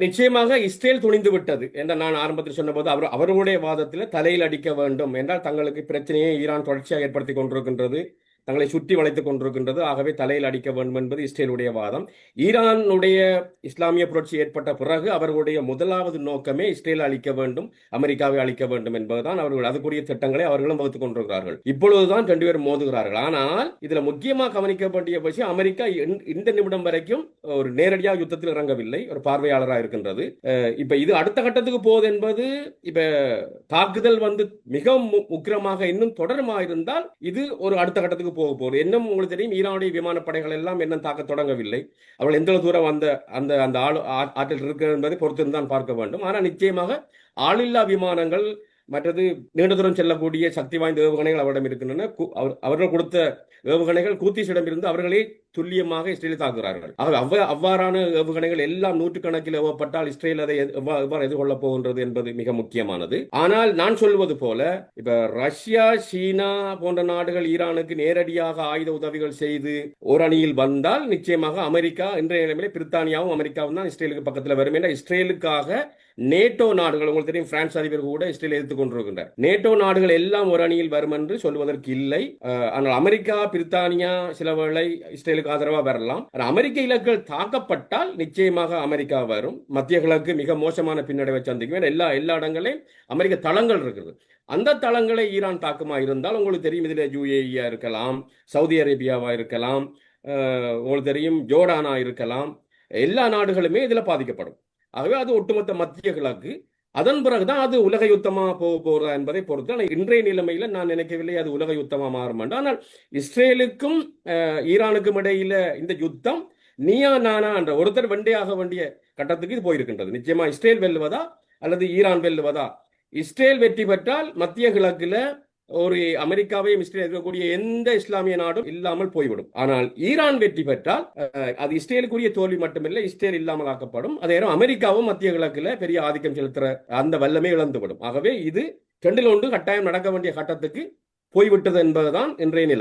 நிச்சயமாக இஸ்ரேல் துணிந்து விட்டது என்ற நான் ஆரம்பத்தில் சொன்னபோது அவர்களுடைய வாதத்தில் தலையில் அடிக்க வேண்டும் என்றால் தங்களுக்கு பிரச்சனையை ஈரான் தொடர்ச்சியாக ஏற்படுத்தி கொண்டிருக்கின்றது, தங்களை சுற்றி வளைத்துக் கொண்டிருக்கின்றது. ஆகவே தலையில் அடிக்க வேண்டும் என்பது இஸ்ரேலுடைய வாதம். ஈரானுடைய இஸ்லாமிய புரட்சி ஏற்பட்ட பிறகு அவர்களுடைய முதலாவது நோக்கமே இஸ்ரேலை அழிக்க வேண்டும், அமெரிக்காவை அழிக்க வேண்டும் என்பதுதான். அவர்கள் அதுக்குரிய திட்டங்களை அவர்களும் வகுத்துக் கொண்டிருக்கிறார்கள். இப்பொழுதுதான் ரெண்டு பேரும் மோதுகிறார்கள். ஆனால் இதுல முக்கியமாக கவனிக்க வேண்டிய விஷயம், அமெரிக்கா இந்த நிமிடம் வரைக்கும் ஒரு நேரடியாக யுத்தத்தில் இறங்கவில்லை, ஒரு பார்வையாளராக இருக்கின்றது. இப்ப இது அடுத்த கட்டத்துக்கு போகுது என்பது, இப்ப தாக்குதல் மிக உக்கிரமாக இன்னும் தொடருமா இருந்தால் இது ஒரு அடுத்த கட்டத்துக்கு போக போகுது. இன்னும் உங்களுக்கு தெரியும், ஈரானுடைய விமானப்படைகள் எல்லாம் என்ன தாக்க தொடங்கவில்லை. அவர்கள் எந்த தூரம் அந்த ஆற்றல் இருக்கிறது என்பதை பொறுத்திருந்தான் பார்க்க வேண்டும். ஆனால் நிச்சயமாக ஆளில்லா விமானங்கள், மற்றது நீண்ட தூரம் செல்லக்கூடிய சக்தி வாய்ந்த ஏவுகணைகள் அவரிடம் இருக்கின்றன. அவர்கள் கொடுத்த ஏவுகணைகள் கூத்திஸிடம் இருந்து அவர்களே துல்லியமாக இஸ்ரேலை தாக்குகிறார்கள். அவ்வாறான ஏவுகணைகள் எல்லாம் நூற்றுக்கணக்கில் ஏவப்பட்டால் இஸ்ரேல் அதை எவ்வாறு எதிர்கொள்ளப் போகின்றது என்பது மிக முக்கியமானது. ஆனால் நான் சொல்வது போல, இப்ப ரஷ்யா, சீனா போன்ற நாடுகள் ஈரானுக்கு நேரடியாக ஆயுத உதவிகள் செய்து ஒரு அணியில் வந்தால் நிச்சயமாக அமெரிக்கா, இன்றைய நிலைமையில பிரித்தானியாவும் அமெரிக்காவும் தான் இஸ்ரேலுக்கு பக்கத்தில் வரும். என்ற இஸ்ரேலுக்காக நேட்டோ நாடுகள், உங்களுக்கு தெரியும், பிரான்ஸ் அதிபர் கூட இஸ்ரேல் எதிர்த்துக் கொண்டிருக்கின்றனர். நேட்டோ நாடுகள் எல்லாம் ஒரு அணியில் வரும் என்று சொல்வதற்கு இல்லை. ஆனால் அமெரிக்கா, பிரித்தானியா சில வேளை இஸ்ரேலுக்கு ஆதரவாக வரலாம். அமெரிக்க இலக்குகள் தாக்கப்பட்டால் நிச்சயமாக அமெரிக்கா வரும். மத்திய கிழக்கு மிக மோசமான பின்னடைவை சந்திக்கும். எல்லா இடங்களையும் அமெரிக்க தளங்கள் இருக்குது. அந்த தளங்களை ஈரான் தாக்குமா இருந்தால், உங்களுக்கு தெரியும், இதில் யுஏஇயா இருக்கலாம், சவுதி அரேபியாவா இருக்கலாம், உங்களுக்கு தெரியும் ஜோர்டானா இருக்கலாம். எல்லா நாடுகளுமே இதில் பாதிக்கப்படும். ஆகவே அது ஒட்டுமொத்த மத்திய கிழக்கு. அதன் பிறகுதான் அது உலக யுத்தமா போறதா என்பதை பொறுத்து. ஆனால் இன்றைய நிலைமையில நான் நினைக்கவில்லை அது உலக யுத்தமா மாறும். ஆனால் இஸ்ரேலுக்கும் ஈரானுக்கும் இடையில இந்த யுத்தம் நீயா நானா என்ற ஒருத்தர் வெண்டையாக வேண்டிய கட்டத்துக்கு இது போயிருக்கின்றது. நிச்சயமா இஸ்ரேல் வெல்லுவதா அல்லது ஈரான் வெல்லுவதா? இஸ்ரேல் வெற்றி பெற்றால் மத்திய கிழக்குல ஒரு அமெரிக்காவையும் இஸ்ரேல் இருக்கக்கூடிய எந்த இஸ்லாமிய நாடும் இல்லாமல் போய்விடும். ஆனால் ஈரான் வெற்றி பெற்றால் அது இஸ்ரேலுக்குரிய தோல்வி மட்டுமில்லை, இஸ்ரேல் இல்லாமல் ஆக்கப்படும். அதே நேரம் அமெரிக்காவும் மத்திய கிழக்குல பெரிய ஆதிக்கம் செலுத்துற அந்த வல்லமே இழந்துவிடும். ஆகவே இது 2 கட்டாயம் நடக்க வேண்டிய கட்டத்துக்கு போய்விட்டது என்பதுதான் இன்றைய நிலை.